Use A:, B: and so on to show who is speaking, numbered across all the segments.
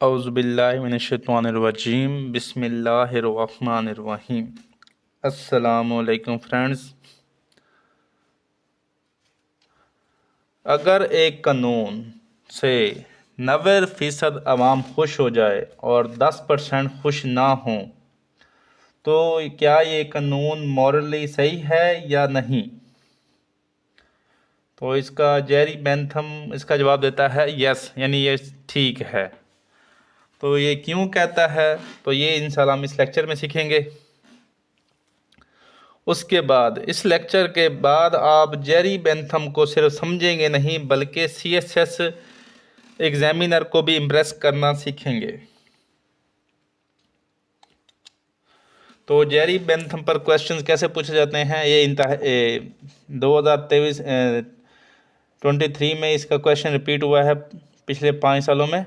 A: औज़ुबिल्लाहि मिनश्शैतानिर्रजीम बिस्मिल्लाहिर्रहमानिर्रहीम। अस्सलामुअलैकुम फ्रेंड्स। अगर एक कानून से 90% आवाम खुश हो जाए और 10% खुश ना हों तो क्या ये कानून मॉरली सही है या नहीं? तो इसका जेरी बेंथम इसका जवाब देता है यस, यानी ये ठीक है। तो ये क्यों कहता है, तो ये इंशाल्लाह हम इस लेक्चर में सीखेंगे। उसके बाद इस लेक्चर के बाद आप जेरी बेंथम को सिर्फ समझेंगे नहीं बल्कि CSS एग्जामिनर को भी इम्प्रेस करना सीखेंगे। तो जेरी बेंथम पर क्वेश्चंस कैसे पूछे जाते हैं, ये 2023 में इसका क्वेश्चन रिपीट हुआ है पिछले 5 सालों में।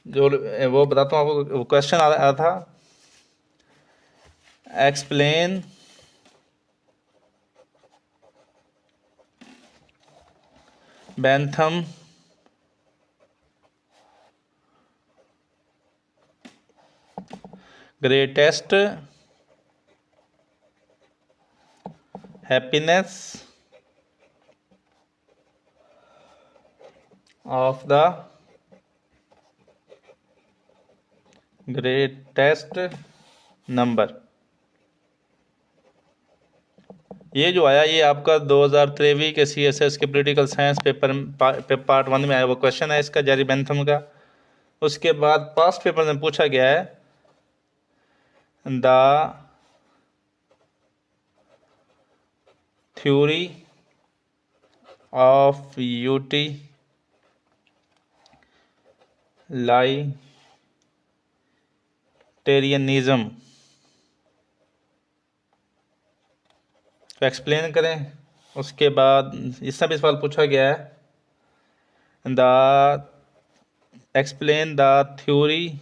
A: जो वो बताता हूँ आपको, क्वेश्चन आया था, explain Bentham greatest happiness of the greatest number. ये जो आया ये आपका 2023 के CSS के पॉलिटिकल साइंस पेपर पार्ट 1 में आया वो क्वेश्चन है इसका, जेरी बेंथम का। उसके बाद पास्ट पेपर में पूछा गया है द थ्योरी ऑफ यूटिलाइटेरियनिज्म तो एक्सप्लेन करें। उसके बाद इससे भी सवाल पूछा गया है the explain the theory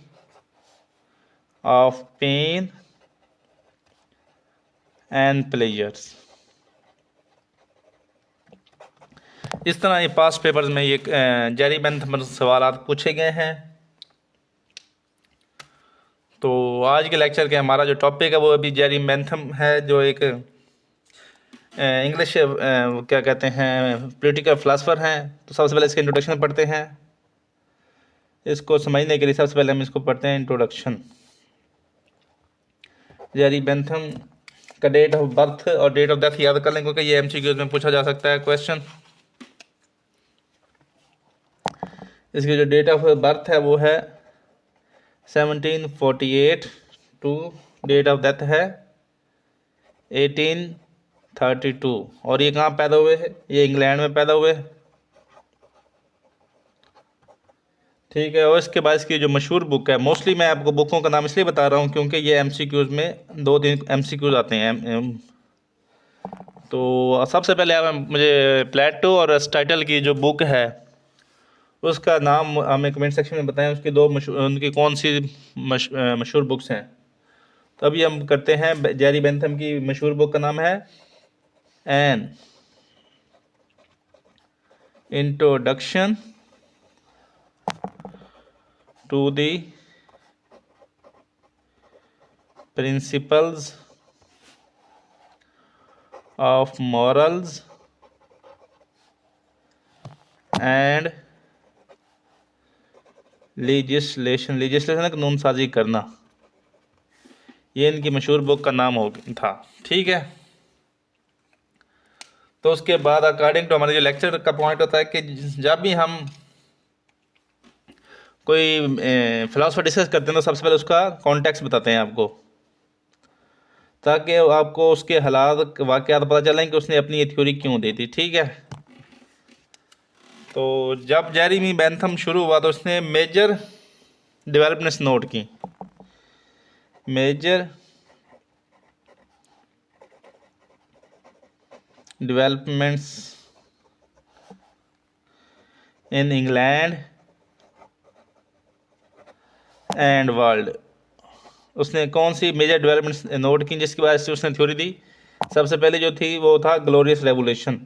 A: of pain and pleasures. इस तरह ये पास्ट पेपर्स में ये जेरी बेंथम पर सवाल पूछे गए हैं। तो आज के लेक्चर के हमारा जो टॉपिक है वो अभी जेरी बेंथम है, जो एक इंग्लिश क्या कहते हैं पॉलिटिकल फिलासफर हैं। तो सबसे पहले इसके इंट्रोडक्शन पढ़ते हैं। इसको समझने के लिए सबसे पहले हम इसको पढ़ते हैं इंट्रोडक्शन। जेरी बेंथम का डेट ऑफ बर्थ और डेट ऑफ डेथ याद कर लें, क्योंकि ये MCQs में पूछा जा सकता है क्वेश्चन। इसकी जो डेट ऑफ बर्थ है वो है 1748 टू डेट ऑफ डेथ है 1832। और ये कहाँ पैदा हुए हैं? ये इंग्लैंड में पैदा हुए। ठीक है। और इसके बाद इसकी जो मशहूर बुक है, मोस्टली मैं आपको बुकों का नाम इसलिए बता रहा हूँ क्योंकि ये MCQs में 2-3 MCQs आते हैं। तो सबसे पहले आप मुझे प्लेटो और एरिस्टोटल की जो बुक है उसका नाम हमें कमेंट सेक्शन में बताएं। उसकी उनकी कौन सी मशहूर बुक्स हैं। तो अभी हम करते हैं, जेरी बेंथम की मशहूर बुक का नाम है an introduction to the principles of morals and legislation कानून साजी करना। ये इनकी मशहूर बुक का नाम था। ठीक है। तो उसके बाद अकॉर्डिंग टू हमारे जो लेक्चर का पॉइंट होता है कि जब भी हम कोई फिलासफर डिस्कस करते हैं तो सबसे पहले उसका कॉन्टेक्स्ट बताते हैं आपको, ताकि आपको उसके हालात वाक़यात पता चलें कि उसने अपनी ये थ्योरी क्यों दी थी। ठीक है। तो जब जेरेमी बेंथम शुरू हुआ तो उसने मेजर डेवलपमेंट्स नोट की। Major developments in England and world. उसने कौन सी मेजर डेवलपमेंट्स नोट की जिसकी वजह से उसने थ्योरी दी? सबसे पहले जो थी वो था ग्लोरियस रेवोल्यूशन।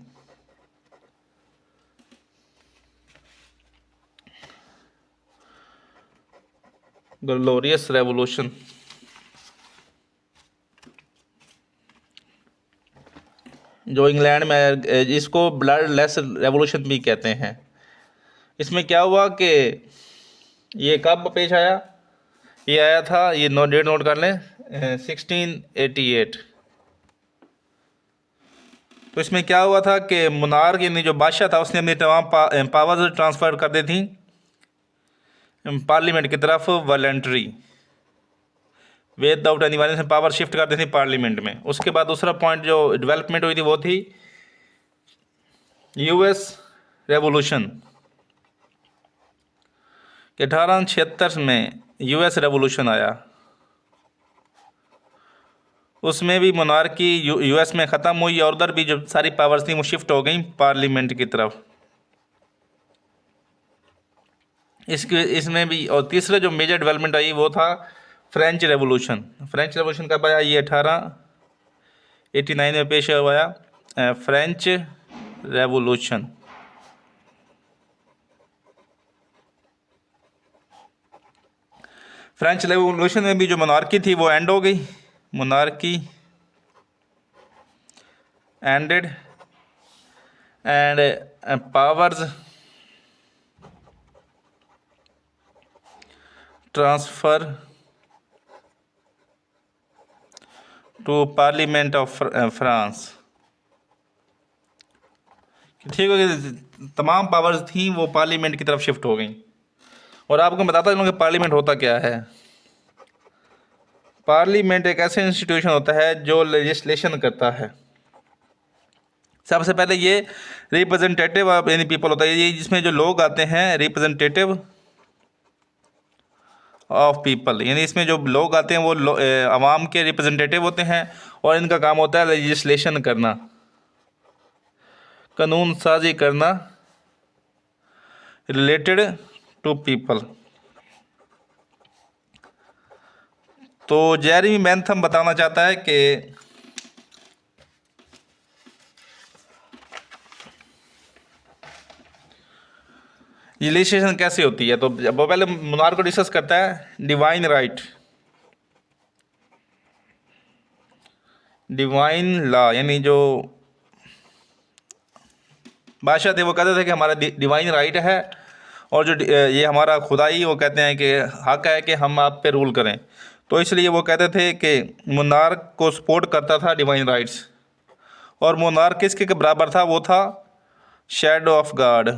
A: ग्लोरियस रेवोल्यूशन, जो इंग्लैंड में, इसको ब्लड लेस रेवोल्यूशन भी कहते हैं। इसमें क्या हुआ कि ये कब पेश आया? ये आया था, ये डेट नोट कर लें, 1688। तो इसमें क्या हुआ था कि मुनार यानी जो बादशाह था उसने अपनी तमाम पावर्स ट्रांसफ़र कर दी थी पार्लियामेंट की तरफ, वॉलंटरी, विदाउट एनी वायलेंस में पावर शिफ्ट कर दी थी पार्लियामेंट में। उसके बाद दूसरा पॉइंट जो डेवलपमेंट हुई थी वो थी यूएस रेवोल्यूशन, कि 1876 में यूएस रेवोल्यूशन आया। उसमें भी मोनार्की यूएस में ख़त्म हुई और उधर भी जो सारी पावर्स थी वो शिफ्ट हो गई पार्लियामेंट की तरफ। इसमें भी, और तीसरा जो मेजर डेवलपमेंट आई वो था फ्रेंच रेवोल्यूशन। फ्रेंच रेवोल्यूशन कब आया? ये 1889 में पेश हुआ, फ्रेंच रेवोल्यूशन। फ्रेंच रेवोल्यूशन में भी जो मोनार्की थी वो एंड हो गई, monarchy ended and powers transfer to parliament of France. ठीक हो गई, तमाम पावर्स थी वो पार्लियामेंट की तरफ शिफ्ट हो गई। और आपको बताता चलूँ कि पार्लियामेंट होता क्या है। पार्लियामेंट एक ऐसा इंस्टीट्यूशन होता है जो लेजिस्लेशन करता है। सबसे पहले ये रिप्रेजेंटेटिव ऑफ एनी पीपल होता है, ये जिसमें जो लोग आते हैं रिप्रेजेंटेटिव ऑफ पीपल, यानी इसमें जो लोग आते हैं वो आवाम के रिप्रेजेंटेटिव होते हैं और इनका काम होता है लेजिस्लेशन करना, कानून साजी करना रिलेटेड टू पीपल। तो जेरेमी बेंथम बताना चाहता है कि लेजिस्लेशन कैसे होती है। तो वो पहले मुनार को डिस्कस करता है डिवाइन राइट, डिवाइन लॉ, यानी जो बादशाह थे वो कहते थे कि हमारा डिवाइन राइट है और जो ये हमारा खुदाई, वो कहते हैं कि हक है कि हम आप पे रूल करें। तो इसलिए वो कहते थे कि मोनार्क को सपोर्ट करता था डिवाइन राइट्स, और मोनार्क किसके बराबर था? वो था shadow of God,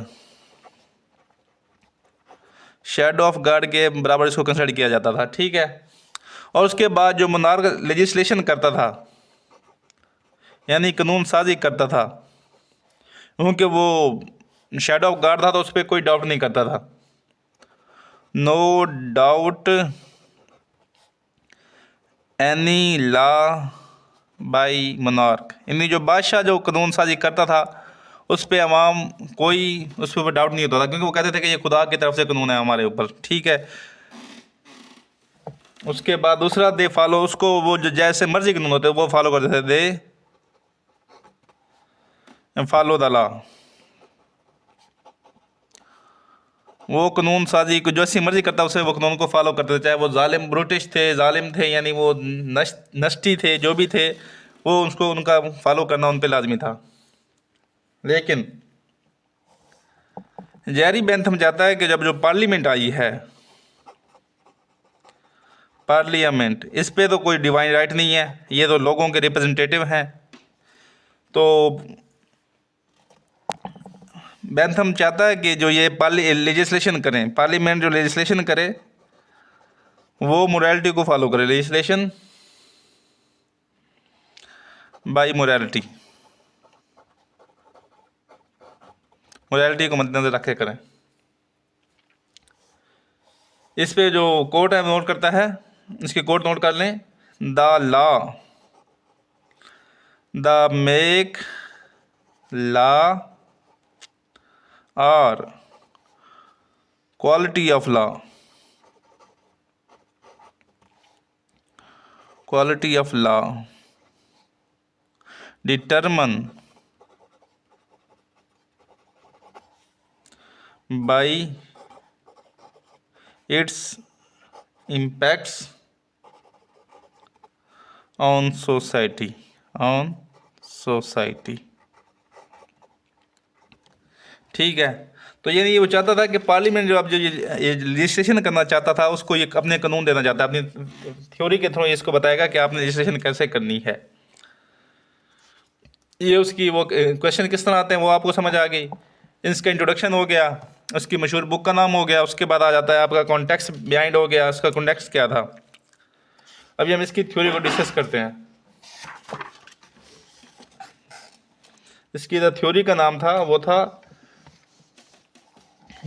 A: shadow of God के बराबर इसको कंसिडर किया जाता था। ठीक है। और उसके बाद जो मोनार्क लेजिस्लेशन करता था, यानी कानून साजी करता था, क्योंकि वो शैडो ऑफ गॉड था तो उस पर कोई डाउट नहीं करता था, no doubt any law by monarch, यानी जो बादशाह जो कानून साजी करता था उस पर आवाम कोई उस पर डाउट नहीं होता था, क्योंकि वो कहते थे कि ये खुदा की तरफ से कानून है हमारे ऊपर। ठीक है। उसके बाद दूसरा दे फॉलो, उसको वो जो जैसे मर्जी कानून होते वो फॉलो करते थे, दे फॉलो द लॉ, वो कानून साजी को जैसी मर्जी करता उसे वो कानून को फॉलो करते थे, चाहे वो जालिम ब्रिटिश थे, जालिम थे, यानी वो नष्टी थे, जो भी थे वो उसको उनका फॉलो करना उन पे लाजमी था। लेकिन जेरी बेंथम चाहता है कि जब जो पार्लियामेंट आई है, पार्लियामेंट, इस पे तो कोई डिवाइन राइट नहीं है, ये तो लोगों के रिप्रेजेंटेटिव हैं। तो बेंथम चाहता है कि जो ये लेजिस्लेशन करें, पार्लियामेंट जो लेजिस्लेशन करे वो मोरालिटी को फॉलो करे, लेजिस्लेशन बाई मोरालिटी, मोरालिटी को मद्देनजर रखे करें। इस पे जो कोर्ट है नोट करता है, इसकी कोर्ट नोट कर लें, the law, the make law और quality of law, quality of law determine by its impacts on society। ठीक है। तो यानी ये वो चाहता था कि पार्लियामेंट जो अब जो ये रजिस्ट्रेशन करना चाहता था उसको ये अपने कानून देना चाहता है, अपनी थ्योरी के थ्रू इसको बताएगा कि आपने रजिस्ट्रेशन कैसे करनी है। ये उसकी वो क्वेश्चन किस तरह आते हैं वो आपको समझ आ गई। इसका इंट्रोडक्शन हो गया, उसकी मशहूर बुक का नाम हो गया, उसके बाद आ जाता है आपका कॉन्टेक्स्ट बिहाइंड हो गया, उसका कॉन्टेक्स्ट क्या था। अभी हम इसकी थ्योरी को डिस्कस करते हैं। इसकी जो थ्योरी का नाम था वो था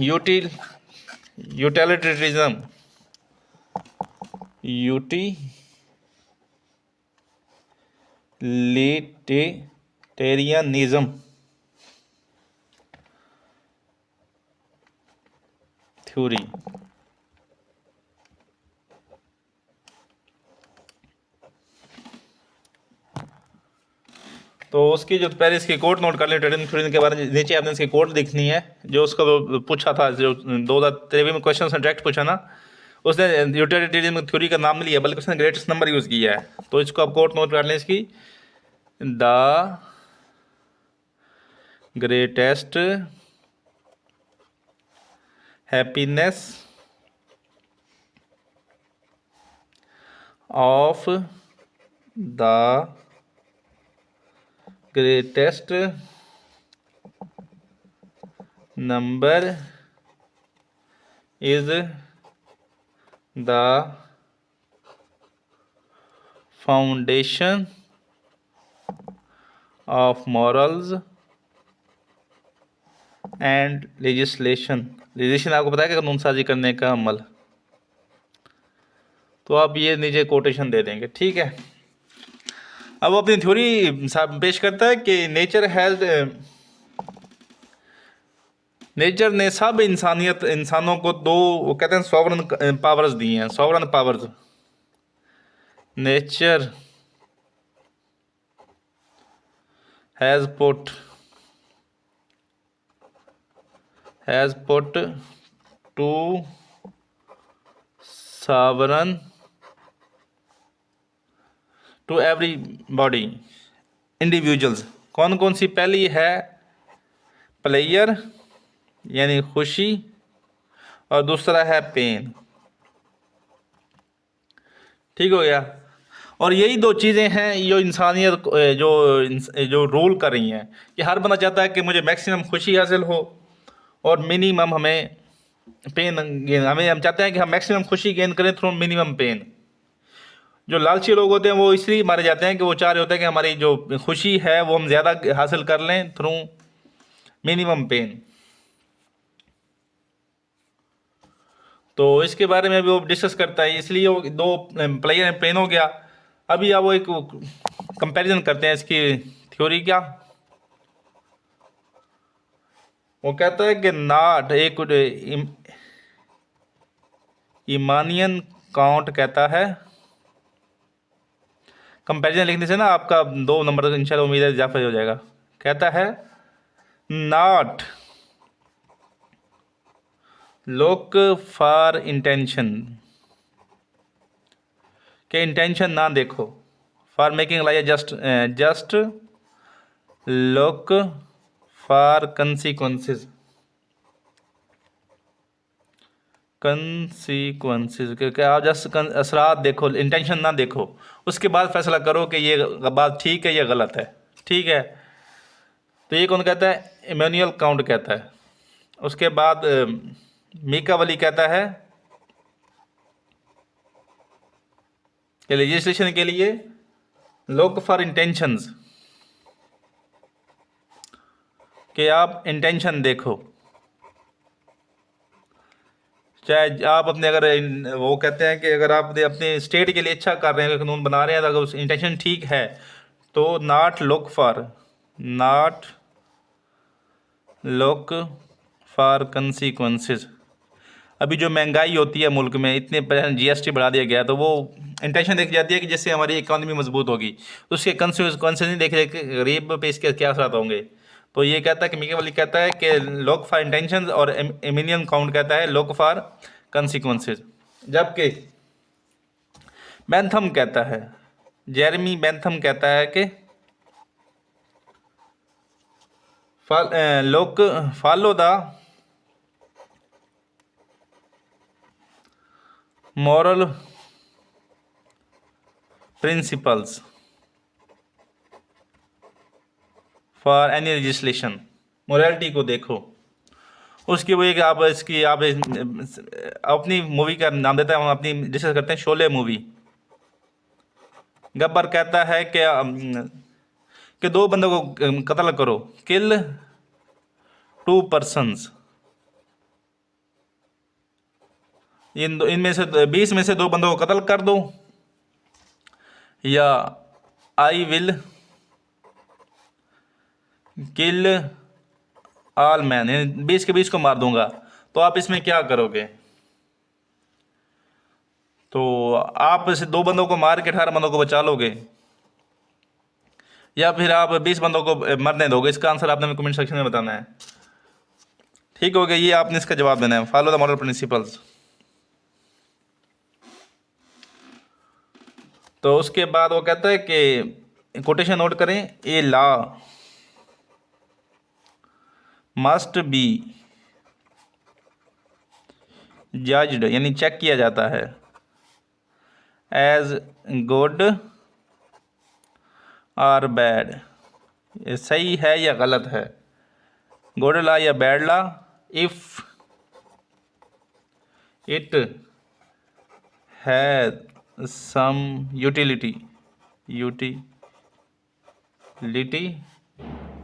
A: यूटिलिटेरिज्म। Utilitarianism theory. तो उसकी जो पहले इसकी कोड नोट कर लें ट्रेडिंग थ्योरी के बारे में। नीचे आपने इसकी कोड लिखनी है जो उसका वो पूछा था, जो 2023 में क्वेश्चन से डायरेक्ट पूछा ना, उसने यूटिलिटेरियन थ्योरी का नाम नहीं लिया बल्कि उसने ग्रेटेस्ट नंबर यूज़ किया है। तो इसको आप कोड नोट कर लें इसकी, the greatest happiness of the greatest number is the foundation of morals and legislation. Legislation आपको पता है कि कानून साजी करने का अमल। तो आप ये नीचे कोटेशन दे देंगे, ठीक है। अब वो अपनी थ्योरी पेश करता है कि नेचर ने सब इंसानों को दो, वो कहते हैं सॉवरन पावर्स दी हैं। Sovereign powers nature has put to sovereign to everybody individuals. कौन कौन सी? पहली है प्लेयर यानी खुशी, और दूसरा है पेन। ठीक हो गया। और यही दो चीज़ें हैं जो इंसानियत जो रूल कर रही हैं कि हर बंदा चाहता है कि मुझे मैक्सिमम खुशी हासिल हो और मिनिमम हमें पेन गेन। हम चाहते हैं कि हम मैक्सिमम खुशी गेन करें थ्रू मिनिमम पेन। जो लालची लोग होते हैं वो इसलिए मारे जाते हैं कि वो चाह रहे होते हैं कि हमारी जो खुशी है वो हम ज़्यादा हासिल कर लें थ्रू मिनिमम पेन। तो इसके बारे में भी वो डिस्कस करता है, इसलिए वो दो प्लेयर पेन हो गया। अभी आप वो एक कंपैरिजन करते हैं इसकी थ्योरी क्या। वो कहता है कि नॉट एक इमानियन काउंट कहता है, कंपैरिजन लिखने से ना आपका 2 नंबर इंशाल्लाह उम्मीद है इजाफा हो जाएगा। कहता है नॉट लुक फॉर इंटेंशन, के इंटेंशन ना देखो, for making like just look for consequences क्योंकि आप जस्ट असरात देखो, इंटेंशन ना देखो, उसके बाद फैसला करो कि ये बात ठीक है या गलत है। ठीक है। तो ये कौन कहता है? इमैनुअल काउंट कहता है। उसके बाद मेकियावेली कहता है कि लेजिस्लेशन के लिए लुक फॉर इंटेंशंस, कि आप इंटेंशन देखो। चाहे आप अपने अगर वो कहते हैं कि अगर आप अपने स्टेट के लिए अच्छा कर रहे हैं, कानून बना रहे हैं, अगर उस इंटेंशन ठीक है तो नॉट लुक फॉर कंसिक्वेंसेस। अभी जो महंगाई होती है मुल्क में, इतने % GST बढ़ा दिया गया, तो वो इंटेंशन देखी जाती है कि जिससे हमारी इकॉनमी मजबूत होगी। तो उसके कंसिक्वेंसेस नहीं देखे कि गरीब पे इसके क्या असर होंगे। तो ये कहता है कि मेकियावेली कहता है कि लुक फॉर इंटेंशंस, और एमिनियन काउंट कहता है लुक फॉर कंसिक्वेंसेस। जबकि बेंथम कहता है, जेरेमी बेंथम कहता है कि लोग follow the moral principles for any legislation. Morality को देखो उसकी वो एक आप इसकी आप अपनी मूवी का नाम देता है, हम अपनी डिस्कस करते हैं शोले मूवी। गब्बर कहता है कि दो बंदों को कत्ल करो, किल टू पर्सन्स, इनमें से 20 में से दो बंदों को कत्ल कर दो, या I will kill all man, 20 के 20 को मार दूंगा। तो आप इसमें क्या करोगे? तो आप इसे दो बंदों को मार के 18 बंदों को बचा लोगे, या फिर आप 20 बंदों को मरने दोगे? इसका आंसर आपने कमेंट सेक्शन में बताना है। ठीक हो गया, ये आपने इसका जवाब देना है, फॉलो द मॉरल प्रिंसिपल्स। तो उसके बाद वो कहता है कि कोटेशन नोट करें, a law must be judged, यानी चेक किया जाता है, एज गुड और बैड, ये सही है या गलत है, गुड लॉ या bad law, if it has some utility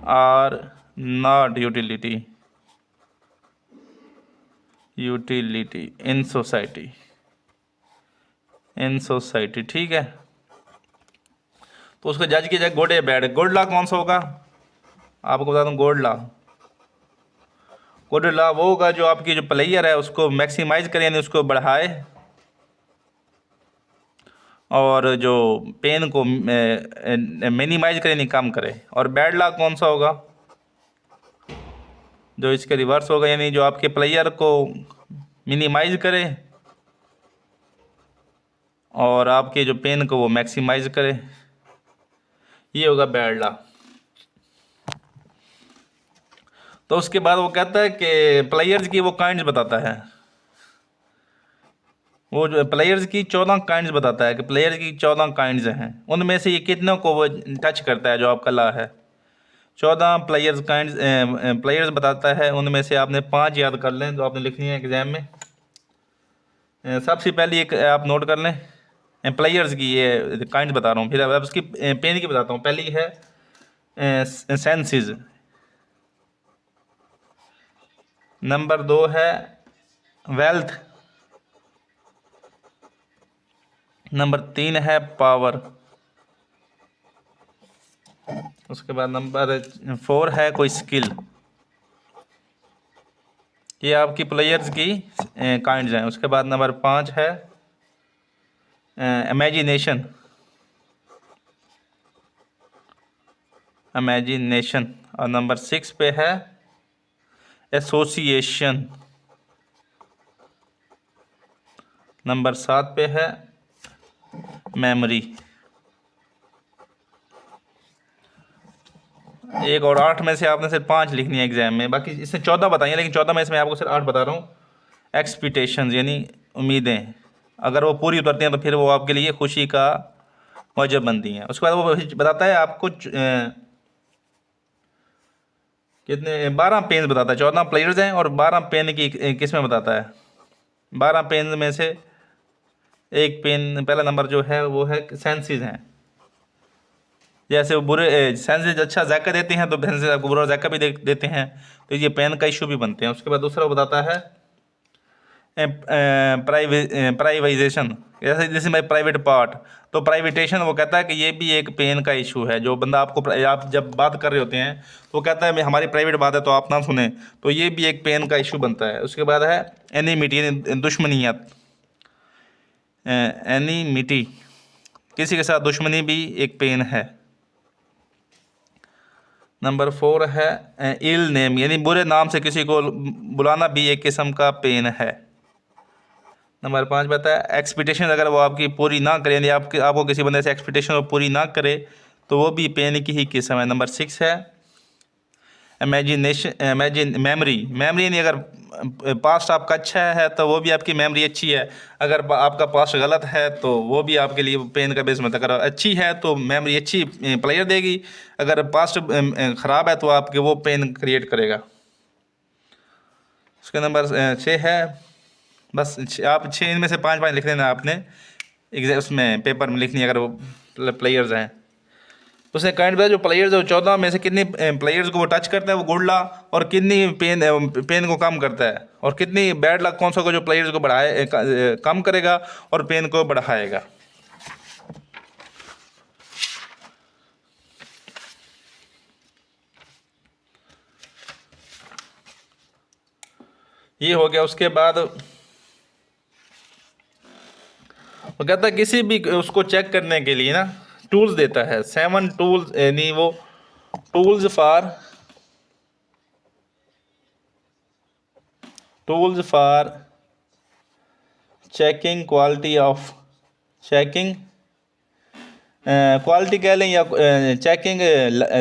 A: और नॉट यूटिलिटी इन सोसाइटी। ठीक है, तो उसको जज किया जाए गुड या बैड। गुड लॉ कौन सा होगा? आपको बता दूं, गुड लॉ वो होगा जो आपकी जो प्लेयर है उसको मैक्सिमाइज करे, यानी उसको बढ़ाए, और जो पेन को मिनिमाइज करे, यानी कम करे। और बैड लॉ कौन सा होगा? जो इसके रिवर्स होगा, यानी जो आपके प्लेयर को मिनिमाइज करे और आपके जो पेन को वो मैक्सिमाइज करे, ये होगा बैड लॉ। तो उसके बाद वो कहता है कि प्लेयर्स की वो काइंड्स बताता है, वो जो प्लेयर्स की 14 काइंड्स बताता है कि प्लेयर की 14 काइंड्स हैं, उनमें से ये कितनों को वो टच करता है जो आपका लॉ है। 14 प्लेयर्स बताता है, उनमें से आपने 5 याद कर लें जो आपने लिखनी है एग्जाम में। सबसे पहले एक आप नोट कर लें, प्लेयर्स की ये काइंड बता रहा हूँ, फिर अब उसकी पेन की बताता हूँ। पहली है सेंसेस, नंबर 2 है वेल्थ, नंबर 3 है पावर, उसके बाद नंबर 4 है कोई स्किल। ये आपकी प्लेयर्स की काइंड्स हैं। उसके बाद नंबर 5 है इमेजिनेशन, और नंबर 6 पे है एसोसिएशन, नंबर 7 पे है मेमोरी। एक और 8 में से आपने सिर्फ 5 लिखनी है एग्जाम में, बाकी इससे 14 बताइए, लेकिन 14 में से मैं आपको सिर्फ 8 बता रहा हूँ। एक्सपेक्टेशंस यानी उम्मीदें, अगर वो पूरी उतरती हैं तो फिर वो आपके लिए खुशी का मौजब बनती हैं। उसके बाद वो बताता है आपको कितने 12 पेन बताता है, 14 प्लेयर्स हैं और 12 पेन की किस में बताता है। 12 पेन में से एक पेन, पहला नंबर जो है वो है सेंसेस हैं। जैसे वो बुरे सेंसेस अच्छा जायका देते हैं, तो सेंसेस आपको बुरा जायका भी देते हैं, तो ये पेन का इशू भी बनते हैं। उसके बाद दूसरा वो बताता है प्राइवेटाइजेशन, जैसे भाई प्राइवेट पार्ट, तो प्राइवेटेशन वो कहता है कि ये भी एक पेन का इशू है। जो बंदा आपको आप जब बात कर रहे होते हैं तो वो कहता है हमारी प्राइवेट बात है तो आप ना सुने, तो ये भी एक पेन का इशू बनता है। उसके बाद है एनिमिटी, दुश्मनियत, एनिमिटी, किसी के साथ दुश्मनी भी एक पेन है। नंबर 4 है इल नेम, यानी बुरे नाम से किसी को बुलाना भी एक किस्म का पेन है। नंबर 5 बताया एक्सपेक्टेशन अगर वो आपकी पूरी ना करें, यानी आपको किसी बंदे से एक्सपेक्टेशन वो पूरी ना करे तो वो भी पेन की ही किस्म है। नंबर 6 है इमेजिन मेमोरी यानी अगर पास्ट आपका अच्छा है तो वो भी आपकी मेमोरी अच्छी है, अगर आपका पास्ट गलत है तो वो भी आपके लिए पेन का बेस मत। अगर अच्छी है तो मेमोरी अच्छी प्लेयर देगी, अगर पास्ट ख़राब है तो आपके वो पेन क्रिएट करेगा। उसका नंबर 6 है, बस आप 6 इनमें से 5 लिख लेना आपने एग्जाम उसमें पेपर में लिखनी है अगर वो प्लेयर्स हैं। उसने करंट बताया जो प्लेयर्स है वो 14 में से कितनी प्लेयर्स को वो टच करता है वो गुडला, और कितनी पेन को कम करता है, और कितनी बैड लक कौन सा को जो प्लेयर्स को बढ़ाए कम करेगा और पेन को बढ़ाएगा। ये हो गया। उसके बाद वो कहता है किसी भी उसको चेक करने के लिए ना टूल्स देता है, 7 टूल्स, यानी वो टूल्स फॉर चेकिंग क्वालिटी कह लें या चेकिंग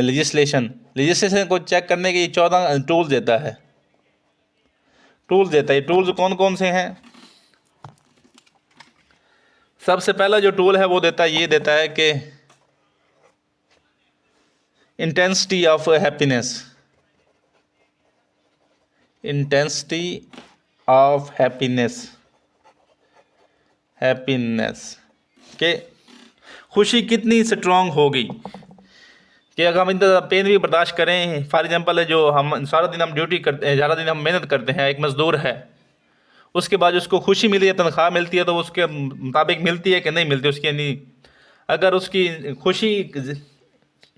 A: लेजिस्लेशन को चेक करने के 14 टूल्स देता है। टूल्स कौन कौन से हैं? सबसे पहला जो टूल है वो देता है कि इंटेंसिटी ऑफ हैप्पीनेस के खुशी कितनी स्ट्रांग होगी, कि अगर हम इतना पेन भी बर्दाश्त करें, फॉर एग्जांपल जो हम सारा दिन हम ड्यूटी करते हैं, सारा दिन हम मेहनत करते हैं, एक मज़दूर है, उसके बाद उसको खुशी मिली है, तनख्वाह मिलती है, तो उसके मुताबिक मिलती है कि नहीं मिलती उसकी, यानी अगर उसकी खुशी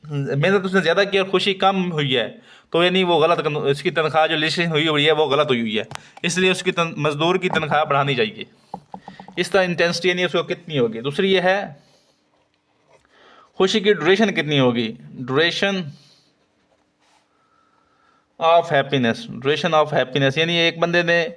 A: मेहनत उसने ज़्यादा की और खुशी कम हुई है तो यानी वो गलत, उसकी तनख्वाह जो लिस्ट हुई है वो गलत हुई है, इसलिए उसकी मज़दूर की तनख्वाह बढ़ानी चाहिए। इस तरह इंटेंसिटी यानी उसको कितनी होगी। दूसरी ये है खुशी की ड्यूरेशन कितनी होगी, ड्यूरेशन ऑफ हैप्पीनेस यानी एक बंदे ने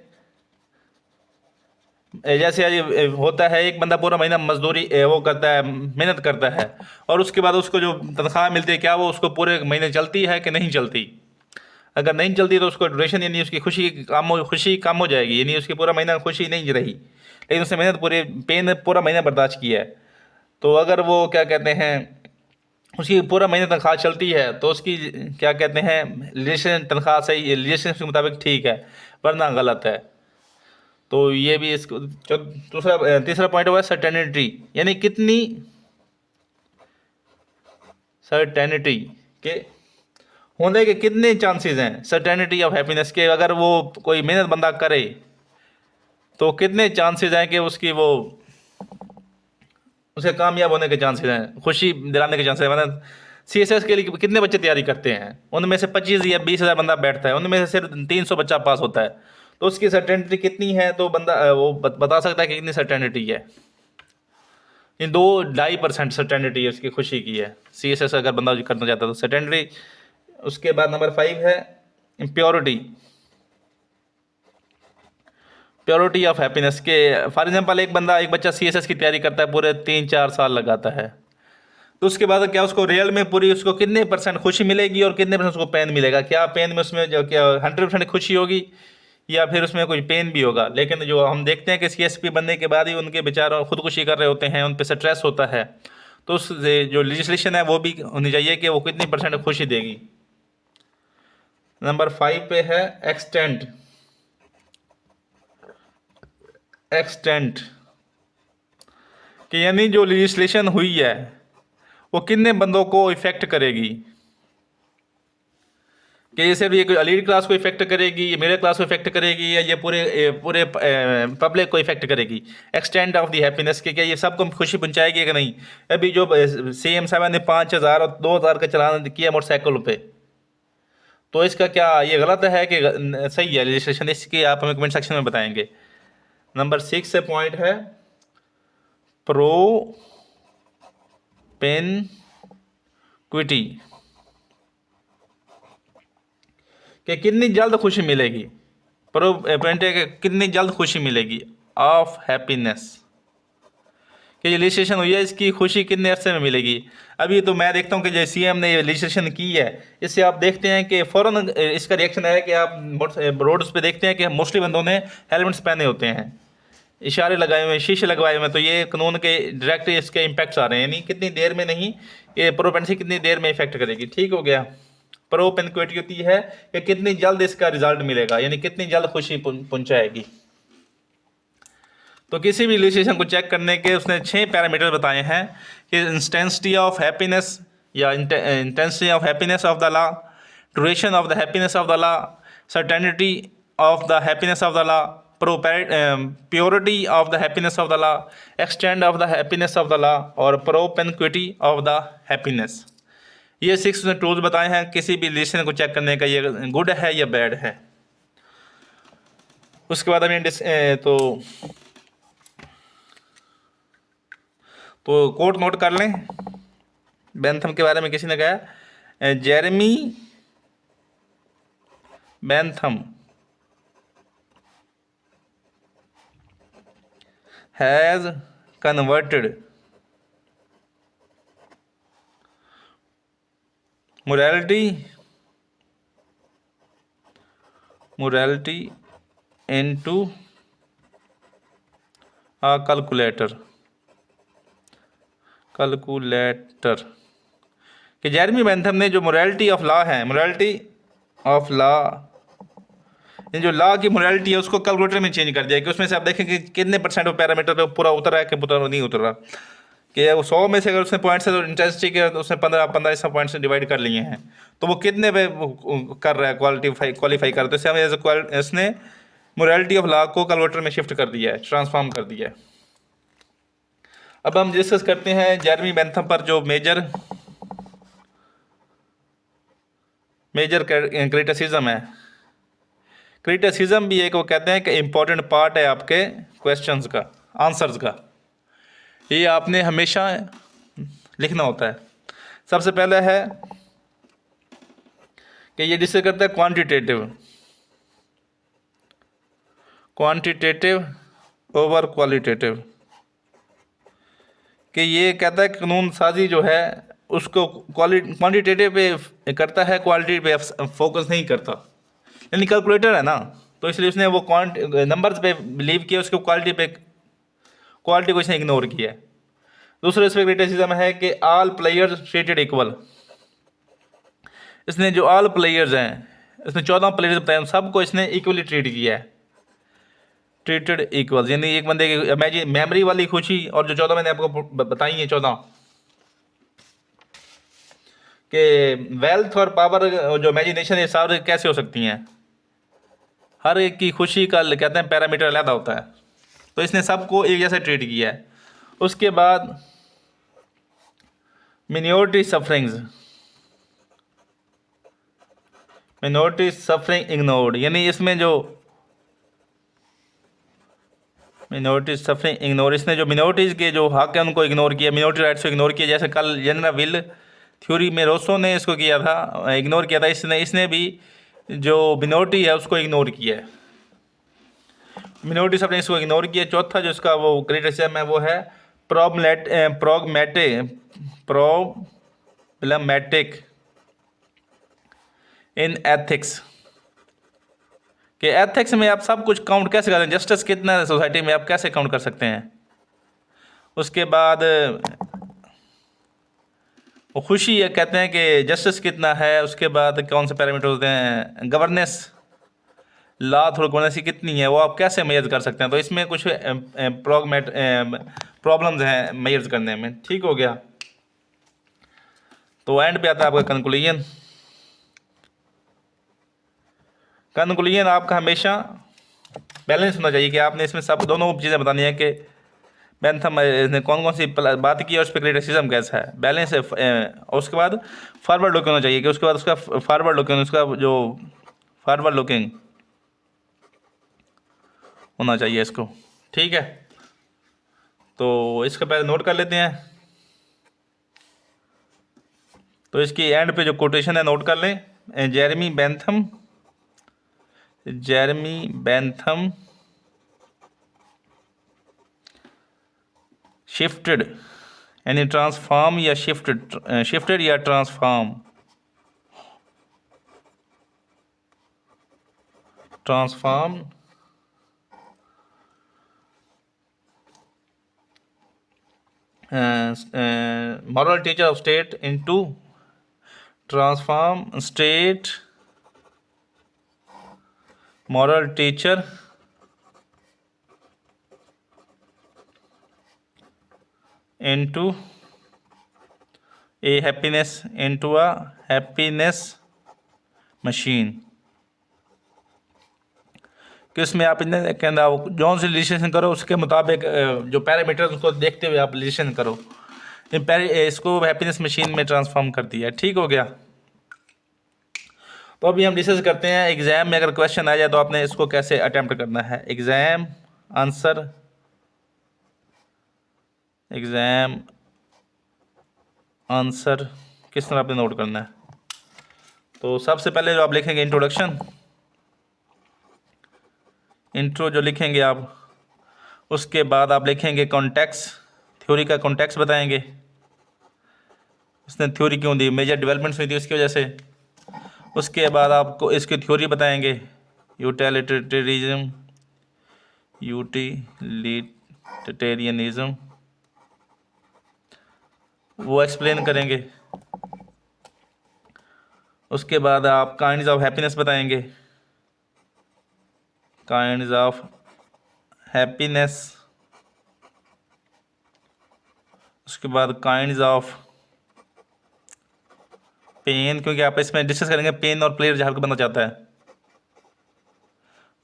A: जैसे आज होता है एक बंदा पूरा महीना मजदूरी वो करता है, मेहनत करता है, और उसके बाद उसको जो तनख्वाह मिलती है क्या वो उसको पूरे महीने चलती है कि नहीं चलती? अगर नहीं चलती तो उसको ड्यूरेशन यानी उसकी खुशी कम हो जाएगी, यानी उसकी पूरा महीना खुशी नहीं रही, लेकिन उसने मेहनत पेन पूरा महीना बर्दाश्त किया है। तो अगर वो क्या कहते हैं उसकी पूरा महीने तनख्वाह चलती है तो उसकी क्या कहते हैं रिलेशन तनख्वाह सही, रिलेशन के मुताबिक ठीक है, वरना गलत है। तो ये भी इसको तीसरा पॉइंट हुआ सर्टेनिटी, यानी कितनी सर्टेनिटी के होने के कितने चांसेस हैं, सर्टेनिटी ऑफ हैप्पीनेस के, अगर वो कोई मेहनत बंदा करे तो कितने चांसेस हैं कि उसे कामयाब होने के चांसेस हैं, खुशी दिलाने के चांसेस हैं। मतलब CSS के लिए कितने बच्चे तैयारी करते हैं, उनमें से 25 या 20,000 बंदा बैठता है, उनमें से सिर्फ 300 बच्चा पास होता है, तो उसकी सर्टेनिटी कितनी है, तो बंदा वो बता सकता है कि कितनी सर्टेनिटी है। ये 2-2.5% सर्टेनिटी है उसकी खुशी की है, CSS अगर बंदा करना चाहता है तो सर्टेनिटी। उसके बाद नंबर 5 है प्योरिटी ऑफ हैप्पीनेस के, फॉर एग्जांपल एक बच्चा CSS की तैयारी करता है, पूरे 3-4 साल लगाता है, तो उसके बाद क्या उसको रियल में पूरी उसको कितने % खुशी मिलेगी और कितने % उसको पेन मिलेगा? क्या पेन में उसमें जो क्या 100% खुशी होगी या फिर उसमें कुछ पेन भी होगा? लेकिन जो हम देखते हैं कि CSP बनने के बाद ही उनके बेचारा खुदकुशी कर रहे होते हैं, उन पर स्ट्रेस होता है, तो उस जो लेजिस्लेशन है वो भी होनी चाहिए कि वो कितनी % खुशी देगी। नंबर 5 पे है एक्सटेंट कि यानी जो लेजिस्लेशन हुई है वो कितने बंदों को इफ़ेक्ट करेगी, कि ये सिर्फ ये कोई एलीट क्लास को इफेक्ट करेगी, ये मिडिल क्लास को इफेक्ट करेगी, या ये पूरे पब्लिक को इफेक्ट करेगी। एक्सटेंड ऑफ दी हैप्पीनेस के क्या ये सबको खुशी पहुंचाएगी कि नहीं? अभी जो CM साहब ने 5,000 और 2,000 का चलान किया मोटरसाइकिल पे, तो इसका क्या ये गलत है कि सही है रजिस्ट्रेशन? इसकी आप हमें कमेंट सेक्शन में बताएंगे। नंबर 6 से पॉइंट है प्रो पेन क्विटी, कि कितनी जल्द खुशी मिलेगी, कितनी जल्द खुशी मिलेगी। ऑफ हैप्पीनेस कि ये रजिस्ट्रेशन हुई है, इसकी खुशी कितने अरसे में मिलेगी। अभी तो मैं देखता हूँ कि जो सीएम ने ये रजिस्ट्रेशन की है, इससे आप देखते हैं कि फ़ौरन इसका रिएक्शन है कि आप रोड्स पे देखते हैं कि मोस्टली बंदों ने हेलमेट्स पहने होते हैं, इशारे लगाए हुए हैं, शीशे लगवाए हुए हैं। तो ये कानून के डायरेक्ट इसके इम्पैक्ट्स आ रहे हैं, यानी कितनी देर में नहीं, ये प्रोपेंसी कितनी देर में इफेक्ट करेगी। ठीक हो गया। प्रोपेंसिटी होती है कि कितनी जल्द इसका रिजल्ट मिलेगा, यानी कितनी जल्द खुशी पहुंचाएगी। तो किसी भी रिलेशन को चेक करने के उसने 6 पैरामीटर बताए हैं कि इंटेंसिटी ऑफ हैप्पीनेस या intensity of happiness of the law, duration of the happiness of the law, certainty of the happiness of the law, purity of the happiness of the law, extend of the happiness of the law और propensity of the happiness. ये 6 tools बताए हैं किसी भी relation को check करने का, ये गुड है या बैड है। उसके बाद हमें तो कोट नोट कर लें। बेंथम के बारे में किसी ने कहा, Jeremy Bentham has converted morality into a calculator कि जेरेमी बेंथम ने जो मोरालिटी ऑफ लॉ है, जो लॉ की मोरालिटी है उसको कैलकुलेटर में चेंज कर दिया कि उसमें से आप देखें कि कितने परसेंट ऑफ पैरामीटर पे पूरा उतर रहा है कि पूरा नहीं उतर रहा, कि वो 100 में से अगर उसने पॉइंट्स है तो इंटेंसिटी के उसने 1500 पॉइंट्स डिवाइड कर लिए हैं, तो वो कितने पे कर रहा है क्वालिफाई कर, तो इससे इसने मोरालिटी ऑफ लॉ को कैलकुलेटर में शिफ्ट कर दिया है, ट्रांसफॉर्म कर दिया है। अब हम डिस्कस करते हैं जेरेमी बेंथम पर जो मेजर क्रिटिसिज्म है। क्रिटिसिज्म भी एक वो कहते हैं कि इम्पोर्टेंट पार्ट है आपके क्वेश्चंस का, आंसर्स का, ये आपने हमेशा लिखना होता है। सबसे पहले है कि ये डिस्कस करता है क्वांटिटेटिव ओवर क्वालिटेटिव, कि ये कहता है कानून साजी जो है उसको क्वांटिटेटिव पे करता है, क्वालिटी पे फोकस नहीं करता। यानी कैलकुलेटर है ना, तो इसलिए उसने वो नंबर्स पे बिलीव किया, उसको क्वालिटी को इसने इग्नोर किया है। दूसरा इस पर क्रिटिसिज्म है कि ऑल प्लेयर्स ट्रीटेड इक्वल, इसने जो ऑल प्लेयर्स हैं, इसने 14 प्लेयर्स बताए, सबको इसने इक्वली ट्रीट किया है, ट्रीटेड इक्वल। यानी एक बंदे की मेमोरी वाली खुशी और जो 14 मैंने आपको बताई है 14 कि वेल्थ और पावर जो इमेजिनेशन ये सारे कैसे हो सकती हैं, हर एक की खुशी का कहते हैं पैरामीटर अलग होता है, तो इसने सबको एक जैसे ट्रीट किया है। उसके बाद मिनॉरिटी सफरिंग इग्नोर्ड, यानी इसमें जो मिनॉरिटी सफरिंग इग्नोर, इसने जो मिनॉरिटीज़ के जो हक है उनको इग्नोर किया, मिनॉरिटी राइट्स को इग्नोर किया। जैसे कल जनरल विल थ्योरी में रोसो ने इसको किया था, इग्नोर किया था, इसने भी जो मिनॉरिटी है उसको इग्नोर किया है, मिनॉरिटी सबने इसको इग्नोर किया। चौथा जो इसका वो क्रिटिसिज्म है वो है प्रॉब्लमैटिक इन एथिक्स, कि एथिक्स में आप सब कुछ काउंट कैसे करते हैं, जस्टिस कितना है सोसाइटी में आप कैसे काउंट कर सकते हैं। उसके बाद वो खुशी है, कहते हैं कि जस्टिस कितना है। उसके बाद कौन से पैरामीटर होते हैं, गवर्नेंस, लॉ थ्रू गवर्नेंस कितनी है वो आप कैसे मेजर कर सकते हैं। तो इसमें कुछ प्रॉब्लम्स हैं मेजर करने में। ठीक हो गया। तो एंड पे आता है आपका कंक्लूजन आपका हमेशा बैलेंस होना चाहिए कि आपने इसमें सब दोनों चीज़ें बतानी है कि बेंथम ने कौन कौन सी बात की और उस पर क्रिटिसिज्म कैसा है, बैलेंस है। उसके बाद फॉरवर्ड लुकिंग होना चाहिए कि उसके बाद उसका फॉरवर्ड लुकिंग होना चाहिए इसको। ठीक है, तो इसके पहले नोट कर लेते हैं। तो इसकी एंड पे जो कोटेशन है नोट कर लें, जेरेमी बेंथम शिफ्टेड यानी ट्रांसफॉर्म या शिफ्टेड या transform. Transform moral teacher of state into transform state moral teacher into a happiness machine। कि उसमें आप इतने कहना जौन से रिलेशन करो उसके मुताबिक जो पैरामीटर्स उसको देखते हुए आप रिलेशन करो। इसको हैप्पीनेस मशीन में ट्रांसफॉर्म कर दिया। ठीक हो गया। तो अभी हम डिस्कस करते हैं एग्ज़ाम में अगर क्वेश्चन आ जाए तो आपने इसको कैसे अटेम्प्ट करना है। एग्ज़ाम आंसर किस तरह आपने नोट करना है। तो सबसे पहले जो आप लिखेंगे इंट्रो जो लिखेंगे आप, उसके बाद आप लिखेंगे कॉन्टेक्स्ट, थ्योरी का कॉन्टेक्स्ट बताएंगे, उसने थ्योरी क्यों दी, मेजर डेवलपमेंट्स हुई थी उसकी वजह से। उसके बाद आपको इसकी थ्योरी बताएंगे, यूटिलिटेरियनिज्म वो एक्सप्लेन करेंगे। उसके बाद आप काइंड्स ऑफ हैप्पीनेस बताएंगे, काइंड्स ऑफ हैप्पीनेस। उसके बाद काइंड्स ऑफ पेन, क्योंकि आप इसमें डिस्कस करेंगे पेन और प्लेयर हर को बनना चाहता है।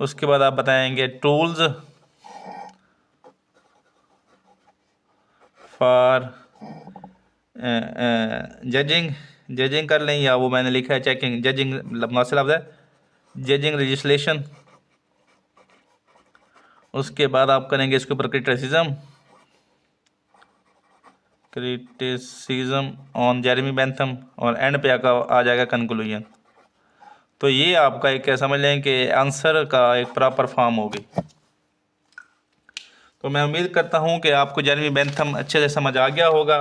A: उसके बाद आप बताएंगे टूल्स फॉर जजिंग कर लें, या वो मैंने लिखा है चेकिंग, जजिंग मसला है जजिंग लेजिस्लेशन। उसके बाद आप करेंगे इसके ऊपर क्रिटिसिज्म ऑन जेरेमी बेंथम, और एंड पे आ जाएगा कंक्लूजन। तो ये आपका एक समझ लें कि आंसर का एक प्रॉपर फॉर्म होगी। तो मैं उम्मीद करता हूँ कि आपको जेरेमी बेंथम अच्छे से समझ आ गया होगा।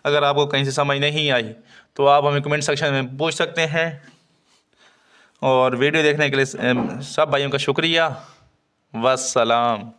A: अगर आपको कहीं से समझ नहीं आई तो आप हमें कमेंट सेक्शन में पूछ सकते हैं। और वीडियो देखने के लिए सब भाइयों का शुक्रिया। वस्सलाम।